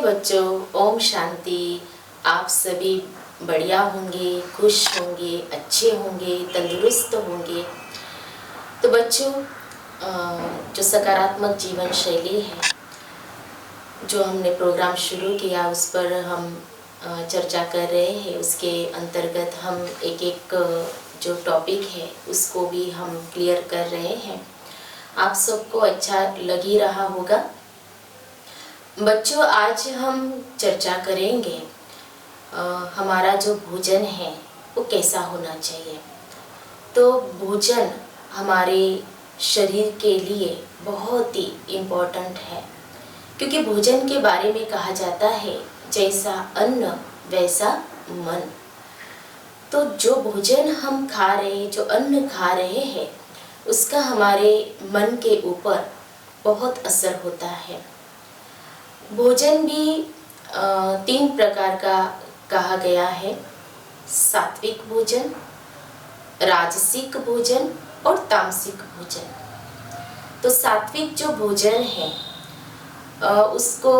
बच्चों, ओम शांति। आप सभी बढ़िया होंगे, खुश होंगे, अच्छे होंगे, तंदुरुस्त होंगे। तो बच्चों, जो सकारात्मक जीवन शैली है, जो हमने प्रोग्राम शुरू किया उस पर हम चर्चा कर रहे हैं। उसके अंतर्गत हम एक एक जो टॉपिक है उसको भी हम क्लियर कर रहे हैं। आप सबको अच्छा लग ही रहा होगा। बच्चों, आज हम चर्चा करेंगे हमारा जो भोजन है वो कैसा होना चाहिए। तो भोजन हमारे शरीर के लिए बहुत ही इम्पोर्टेंट है, क्योंकि भोजन के बारे में कहा जाता है जैसा अन्न वैसा मन। तो जो भोजन हम खा रहे हैं, जो अन्न खा रहे हैं, उसका हमारे मन के ऊपर बहुत असर होता है। भोजन भी 3 प्रकार का कहा गया है: सात्विक भोजन, राजसिक भोजन और तामसिक भोजन। तो सात्विक जो भोजन है उसको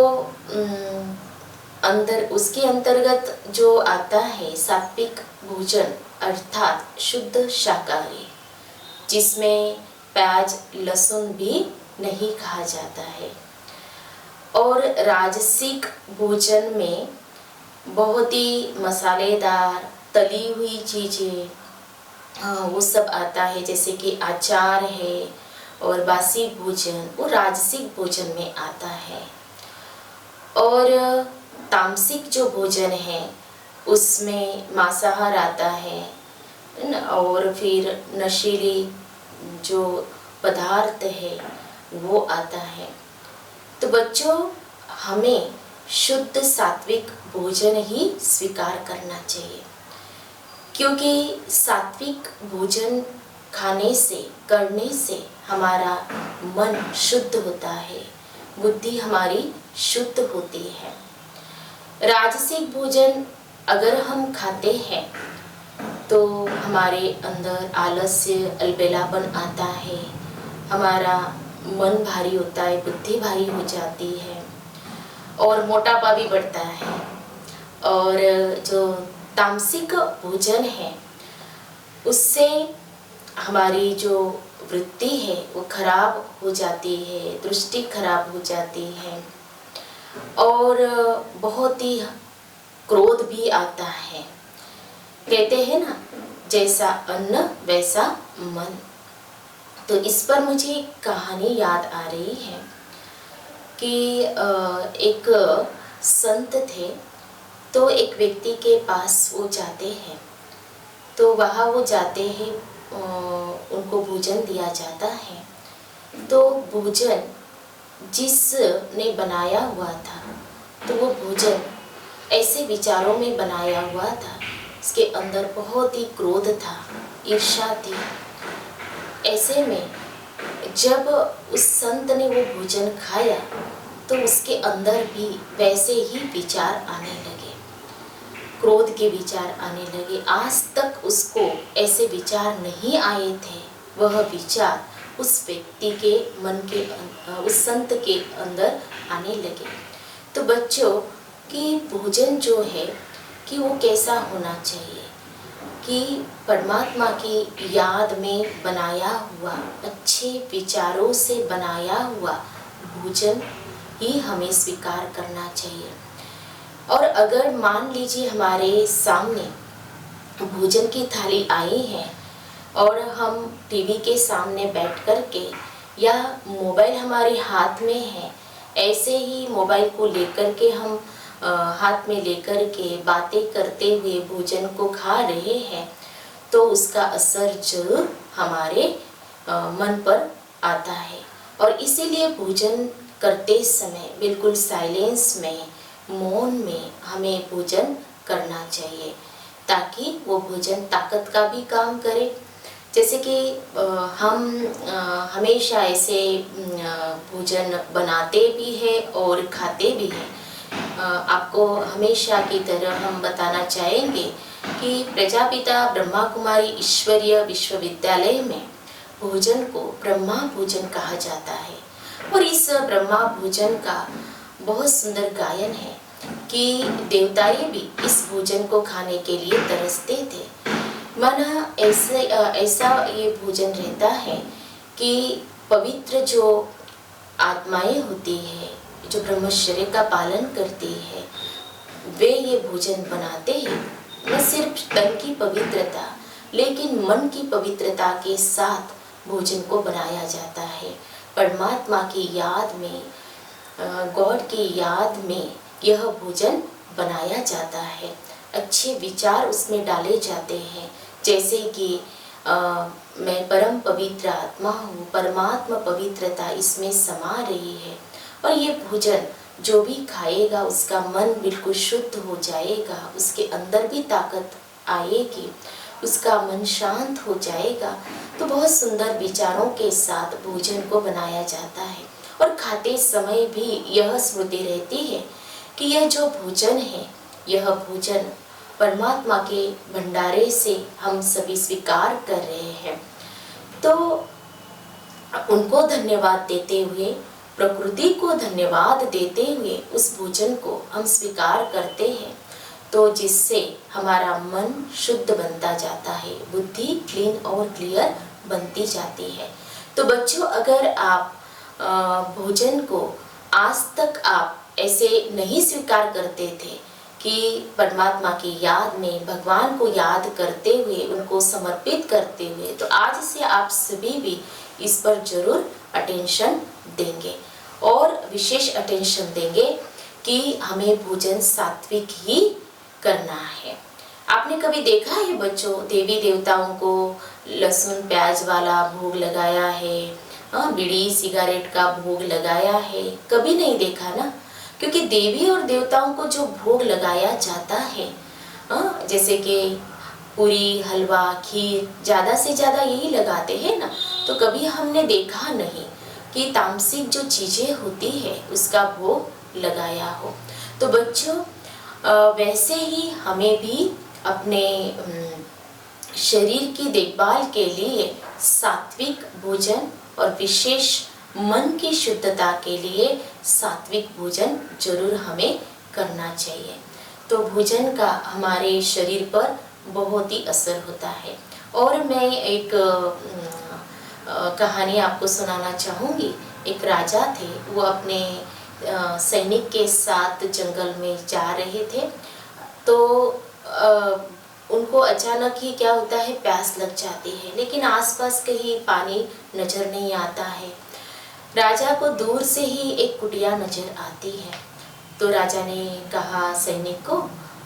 उसके अंतर्गत जो आता है सात्विक भोजन अर्थात शुद्ध शाकाहारी, जिसमें प्याज लहसुन भी नहीं खाया जाता है। और राजसिक भोजन में बहुत ही मसालेदार तली हुई चीज़ें वो सब आता है, जैसे कि अचार है और बासी भोजन, वो राजसिक भोजन में आता है। और तामसिक जो भोजन है उसमें मांसाहार आता है और फिर नशीली जो पदार्थ है वो आता है। तो बच्चों, हमें शुद्ध सात्विक भोजन ही स्वीकार करना चाहिए, क्योंकि सात्विक भोजन खाने से करने से हमारा मन शुद्ध होता है, बुद्धि हमारी शुद्ध होती है। राजसिक भोजन अगर हम खाते हैं तो हमारे अंदर आलस्य, अलबेलापन आता है, हमारा मन भारी होता है, बुद्धि भारी हो जाती है और मोटापा भी बढ़ता है। और जो तामसिक भोजन है उससे हमारी जो वृत्ति है वो खराब हो जाती है, दृष्टि खराब हो जाती है और बहुत ही क्रोध भी आता है। कहते हैं ना, जैसा अन्न वैसा मन। तो इस पर मुझे एक कहानी याद आ रही है कि एक संत थे। तो एक व्यक्ति के पास वो जाते हैं, तो वहाँ वो जाते हैं, उनको भोजन दिया जाता है। तो भोजन जिसने बनाया हुआ था, तो वो भोजन ऐसे विचारों में बनाया हुआ था, उसके अंदर बहुत ही क्रोध था, ईर्ष्या थी। ऐसे में जब उस संत ने वो भोजन खाया तो उसके अंदर भी वैसे ही विचार आने लगे, क्रोध के विचार आने लगे। आज तक उसको ऐसे विचार नहीं आए थे। वह विचार उस व्यक्ति के मन के, उस संत के अंदर आने लगे। तो बच्चों, कि भोजन जो है कि वो कैसा होना चाहिए, कि परमात्मा की याद में बनाया हुआ, अच्छे विचारों से बनाया हुआ भोजन ही हमें स्वीकार करना चाहिए। और अगर मान लीजिए हमारे सामने भोजन की थाली आई है और हम टीवी के सामने बैठ कर के, या मोबाइल हमारे हाथ में है, ऐसे ही मोबाइल को लेकर के हम हाथ में लेकर के बातें करते हुए भोजन को खा रहे हैं, तो उसका असर जरूर हमारे मन पर आता है। और इसीलिए भोजन करते समय बिल्कुल साइलेंस में, मौन में हमें भोजन करना चाहिए, ताकि वो भोजन ताकत का भी काम करे। जैसे कि हम हमेशा ऐसे भोजन बनाते भी हैं और खाते भी हैं। आपको हमेशा की तरह हम बताना चाहेंगे कि प्रजापिता ब्रह्मा कुमारी ईश्वरीय विश्वविद्यालय में भोजन को ब्रह्मा भोजन कहा जाता है। और इस ब्रह्मा भोजन का बहुत सुंदर गायन है कि देवताएं भी इस भोजन को खाने के लिए तरसते थे। माना ऐसा ये भोजन रहता है कि पवित्र जो आत्माएं होती है, जो ब्रह्मचर्य का पालन करती है, वे ये भोजन बनाते हैं। न सिर्फ तन की पवित्रता लेकिन मन की पवित्रता के साथ भोजन को बनाया जाता है। परमात्मा की याद में, गॉड की याद में यह भोजन बनाया जाता है। अच्छे विचार उसमें डाले जाते हैं, जैसे कि मैं परम पवित्र आत्मा हूँ, परमात्मा पवित्रता इसमें समा रही है। और ये भोजन जो भी खाएगा उसका मन बिल्कुल शुद्ध हो जाएगा, उसके अंदर भी ताकत आएगी, उसका मन शांत हो जाएगा। तो बहुत सुंदर विचारों के साथ भोजन को बनाया जाता है। और खाते समय भी यह स्मृति रहती है कि यह जो भोजन है, यह भोजन परमात्मा के भंडारे से हम सभी स्वीकार कर रहे हैं। तो उनको धन्यवाद देते हुए, प्रकृति को धन्यवाद देते हुए उस भोजन को हम स्वीकार करते हैं, तो जिससे हमारा मन शुद्ध बनता जाता है, बुद्धि क्लीन और क्लियर बनती जाती है। तो बच्चों, अगर आप भोजन को आज तक आप ऐसे नहीं स्वीकार करते थे कि परमात्मा की याद में, भगवान को याद करते हुए, उनको समर्पित करते हुए, तो आज से आप सभी भी इस पर जरूर अटेंशन देंगे और विशेष अटेंशन देंगे कि हमें भोजन सात्विक ही करना है। आपने कभी देखा है बच्चों, देवी देवताओं को लहसुन प्याज वाला भोग लगाया है, बीड़ी सिगरेट का भोग लगाया है? कभी नहीं देखा ना, क्योंकि देवी और देवताओं को जो भोग लगाया जाता है, जैसे कि पूरी, हलवा, खीर, ज़्यादा से ज़्यादा यही लगाते हैं ना। तो कभी हमने देखा नहीं कि तामसिक जो चीज़ें होती है उसका भोग लगाया हो। तो बच्चों, वैसे ही हमें भी अपने शरीर की देखभाल के लिए सात्विक भोजन और विशेष मन की शुद्धता के लिए सात्विक भोजन जरूर हमें करना चाहिए। तो भोजन का हमारे शरीर पर बहुत ही असर होता है। और मैं एक कहानी आपको सुनाना चाहूँगी। एक राजा थे, वो अपने सैनिक के साथ जंगल में जा रहे थे। तो उनको अचानक ही क्या होता है, प्यास लग जाती है, लेकिन आसपास कहीं पानी नजर नहीं आता है। राजा को दूर से ही एक कुटिया नजर आती है। तो राजा ने कहा सैनिक को,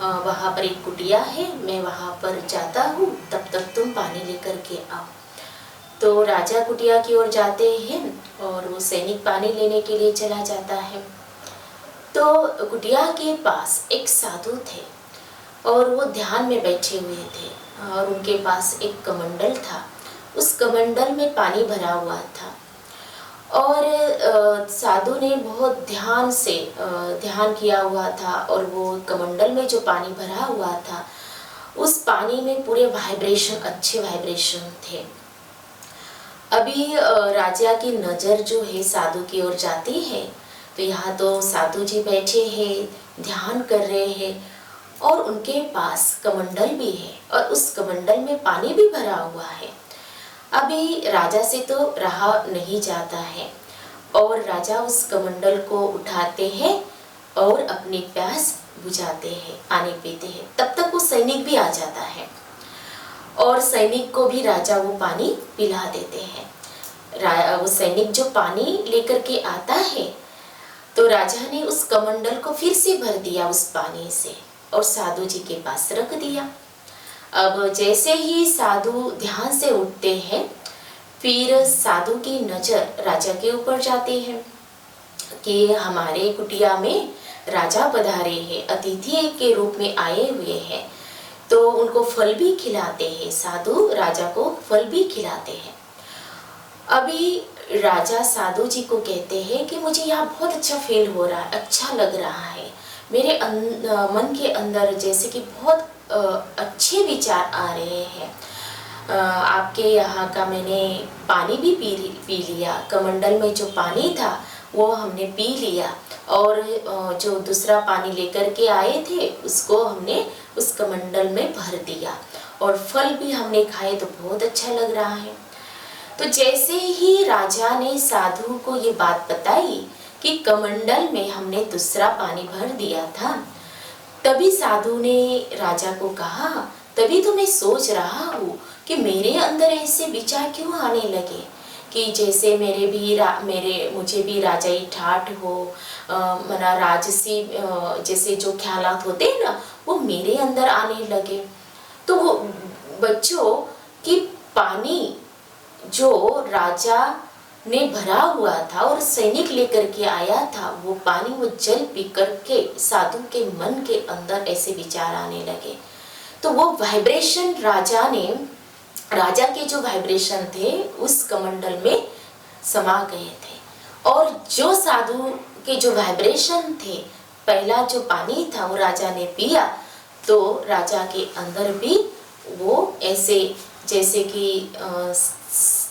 वहाँ पर एक कुटिया है, मैं वहाँ पर जाता हूँ, तब तक तुम पानी लेकर के आओ। तो राजा कुटिया की ओर जाते हैं और वो सैनिक पानी लेने के लिए चला जाता है। तो कुटिया के पास एक साधु थे और वो ध्यान में बैठे हुए थे और उनके पास एक कमंडल था। उस कमंडल में पानी भरा हुआ था और साधु ने बहुत ध्यान से ध्यान किया हुआ था और वो कमंडल में जो पानी भरा हुआ था, उस पानी में पूरे वाइब्रेशन, अच्छे वाइब्रेशन थे। अभी राजा की नज़र जो है साधु की ओर जाती है, तो यहाँ तो साधु जी बैठे हैं, ध्यान कर रहे हैं और उनके पास कमंडल भी है और उस कमंडल में पानी भी भरा हुआ है। अभी राजा से तो रहा नहीं जाता है और राजा उस कमंडल को उठाते हैं और अपनी प्यास बुझाते हैं, पानी पीते हैं। तब तक वो सैनिक भी आ जाता है और सैनिक को भी राजा वो पानी पिला देते हैं। वो सैनिक जो पानी लेकर के आता है, तो राजा ने उस कमंडल को फिर से भर दिया उस पानी से और साधु जी के पास रख दिया। अब जैसे ही साधु ध्यान से उठते हैं, फिर साधु की नज़र राजा के ऊपर जाती है कि हमारे कुटिया में राजा पधारे हैं, अतिथि के रूप में आए हुए हैं। तो उनको फल भी खिलाते हैं, साधु राजा को फल भी खिलाते हैं। अभी राजा साधु जी को कहते हैं कि मुझे यहाँ बहुत अच्छा फील हो रहा है, अच्छा लग रहा है, मेरे मन के अंदर जैसे कि बहुत अच्छे विचार आ रहे हैं। आपके यहाँ का मैंने पानी भी पी लिया, कमंडल में जो पानी था वो हमने पी लिया और जो दूसरा पानी लेकर के आए थे उसको हमने उस कमंडल में भर दिया और फल भी हमने खाए तो बहुत अच्छा लग रहा है। तो जैसे ही राजा ने साधु को ये बात बताई कि कमंडल में हमने दूसरा पानी भर दिया था, तभी साधु ने राजा को कहा, तभी तो मैं सोच रहा हूँ कि मेरे अंदर ऐसे विचार क्यों आने लगे कि जैसे मुझे भी राजाई ठाठ हो, मना राजसी जैसे जो ख्यालात होते हैं ना वो मेरे अंदर आने लगे। तो वो बच्चों कि पानी जो राजा ने भरा हुआ था और सैनिक लेकर के आया था, वो पानी वो जल पी करके साधु के मन के अंदर ऐसे विचार आने लगे। तो वो वाइब्रेशन राजा के जो वाइब्रेशन थे उस कमंडल में समा गए थे और जो साधु के जो वाइब्रेशन थे, पहला जो पानी था वो राजा ने पिया तो राजा के अंदर भी वो ऐसे जैसे कि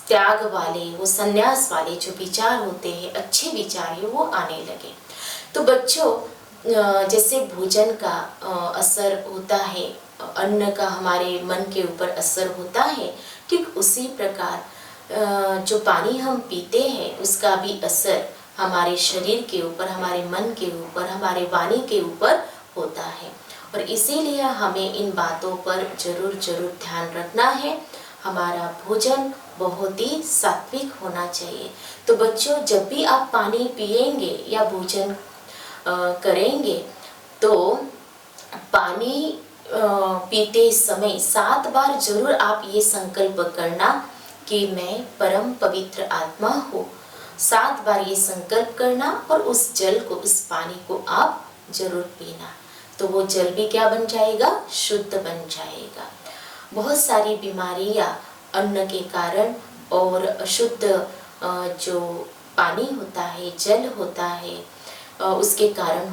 त्याग वाले, वो संन्यास वाले जो विचार होते हैं, अच्छे विचार है वो आने लगे। तो बच्चों जैसे भोजन का असर होता है, अन्न का हमारे मन के ऊपर असर होता है, ठीक उसी प्रकार जो पानी हम पीते हैं उसका भी असर हमारे शरीर के ऊपर, हमारे मन के ऊपर, हमारे वाणी के ऊपर होता है। और इसीलिए हमें इन बातों पर जरूर ध्यान रखना है। हमारा भोजन बहुत ही सात्विक होना चाहिए। तो बच्चों जब भी आप पानी पिएंगे या भोजन करेंगे तो पानी पीते समय 7 बार जरूर आप ये संकल्प करना कि मैं परम पवित्र आत्मा हूँ। 7 बार ये संकल्प करना और उस जल को, उस पानी को आप जरूर पीना। तो वो जल भी क्या बन जाएगा? शुद्ध बन जाएगा। बहुत सारी बीमारियां अन्न के कारण और अशुद्ध जो पानी होता है, जल होता है, उसके कारण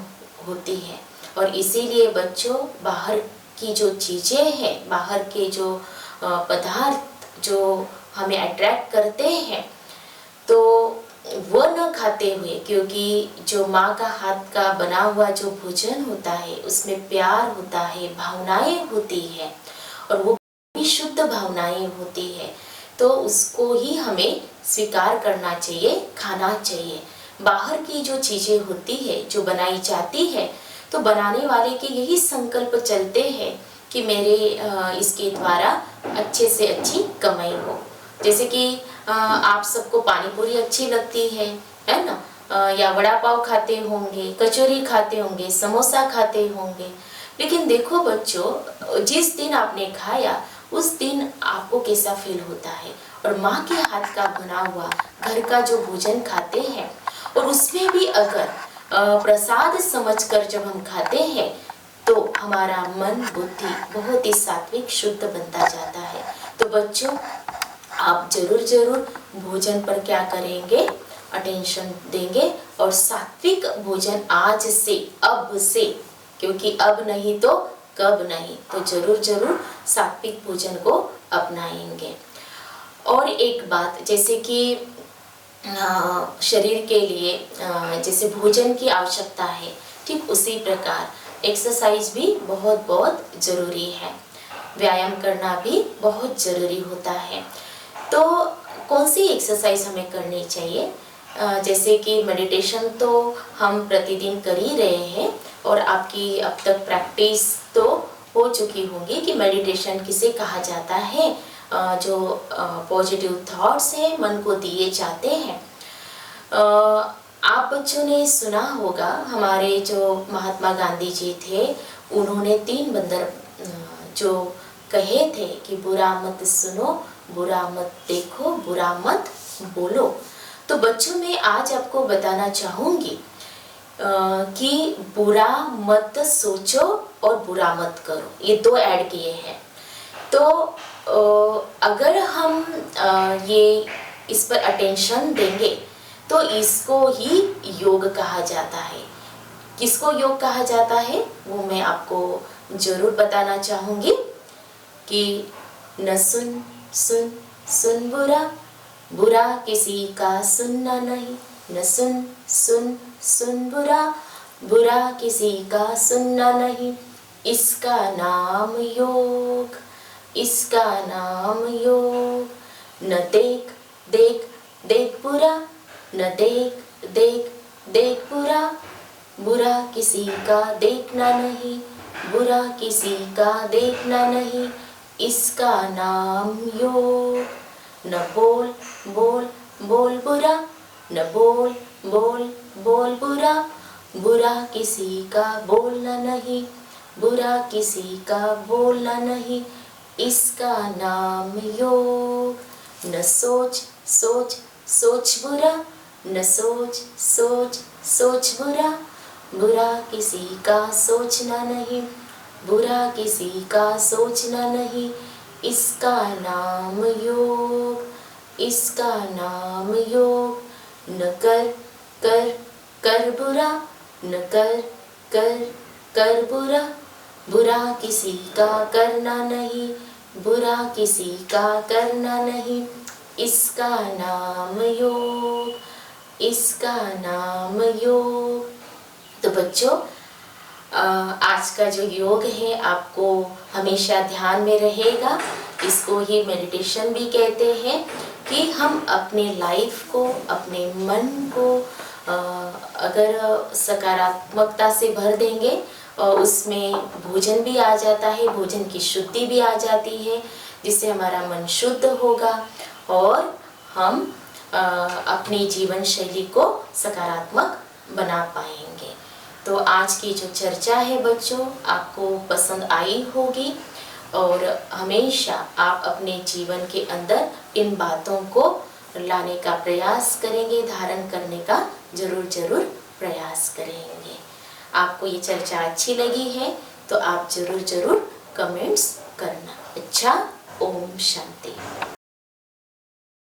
होती है। और इसीलिए बच्चों बाहर की जो चीज़ें हैं, बाहर के जो पदार्थ जो हमें अट्रैक्ट करते हैं तो वो न खाते हुए, क्योंकि जो माँ का हाथ का बना हुआ जो भोजन होता है उसमें प्यार होता है, भावनाएं होती है और वो भी शुद्ध भावनाएं होती है, तो उसको ही हमें स्वीकार करना चाहिए, खाना चाहिए। बाहर की जो चीज़ें होती है, जो बनाई जाती है, तो बनाने वाले के यही संकल्प चलते हैं कि मेरे इसके द्वारा अच्छे से अच्छी कमाई हो। जैसे कि आप सबको पानी पूरी अच्छी लगती है ना, या वड़ा पाव खाते होंगे, कचौरी खाते होंगे, समोसा खाते होंगे। लेकिन देखो बच्चों, जिस दिन आपने खाया उस दिन आपको कैसा फील होता है। और माँ के हाथ का बना हुआ घर का जो भोजन खाते हैं और उसमें भी अगर प्रसाद समझकर जब हम खाते हैं तो हमारा मन बुद्धि बहुत ही सात्विक शुद्ध बनता जाता है। तो बच्चों आप जरूर भोजन पर क्या करेंगे? अटेंशन देंगे और सात्विक भोजन आज से, अब से, क्योंकि अब नहीं तो कब नहीं, तो जरूर सात्विक भोजन को अपनाएंगे। और एक बात, जैसे कि शरीर के लिए जैसे भोजन की आवश्यकता है, ठीक उसी प्रकार एक्सरसाइज भी बहुत ज़रूरी है। व्यायाम करना भी बहुत ज़रूरी होता है। तो कौन सी एक्सरसाइज हमें करनी चाहिए? जैसे कि मेडिटेशन तो हम प्रतिदिन कर ही रहे हैं और आपकी अब तक प्रैक्टिस तो हो चुकी होगी कि मेडिटेशन किसे कहा जाता है, जो पॉजिटिव थॉट्स हैं मन को दिए जाते हैं। आप बच्चों ने सुना होगा, हमारे जो महात्मा गांधी जी थे, उन्होंने 3 बंदर जो कहे थे कि बुरा मत सुनो, बुरा मत देखो, बुरा मत बोलो। तो बच्चों मैं आज आपको बताना चाहूँगी कि बुरा मत सोचो और बुरा मत करो, ये 2 ऐड किए हैं। तो अगर हम ये इस पर अटेंशन देंगे तो इसको ही योग कहा जाता है। किसको योग कहा जाता है वो मैं आपको जरूर बताना चाहूँगी कि न सुन बुरा, बुरा किसी का सुनना नहीं, न सुन सुन सुन बुरा, बुरा किसी का सुनना नहीं, इसका नाम योग, इसका नाम योग। न देख देख देख बुरा, न देख देख देख बुरा, बुरा किसी का देखना नहीं, बुरा किसी का देखना नहीं, इसका नाम योग। न बोल बोल बोल बुरा, न बोल बोल बोल बुरा, बुरा किसी का बोलना नहीं, बुरा किसी का बोलना नहीं, इसका नाम योग। न सोच सोच सोच बुरा, न सोच सोच सोच बुरा, बुरा किसी का सोचना नहीं, बुरा किसी का सोचना नहीं, इसका नाम योग, इसका नाम योग। न कर कर कर बुरा, न कर कर कर बुरा, बुरा किसी का करना नहीं, बुरा किसी का करना नहीं, इसका नाम योग, इसका नाम योग। तो बच्चों, आज का जो योग है आपको हमेशा ध्यान में रहेगा। इसको ही मेडिटेशन भी कहते हैं कि हम अपने लाइफ को, अपने मन को अगर सकारात्मकता से भर देंगे और उसमें भोजन भी आ जाता है, भोजन की शुद्धि भी आ जाती है, जिससे हमारा मन शुद्ध होगा और हम अपनी जीवन शैली को सकारात्मक बना पाएंगे। तो आज की जो चर्चा है बच्चों आपको पसंद आई होगी और हमेशा आप अपने जीवन के अंदर इन बातों को लाने का प्रयास करेंगे, धारण करने का जरूर प्रयास करेंगे। आपको ये चर्चा अच्छी लगी है तो आप जरूर कमेंट्स करना। अच्छा, ओम शांति।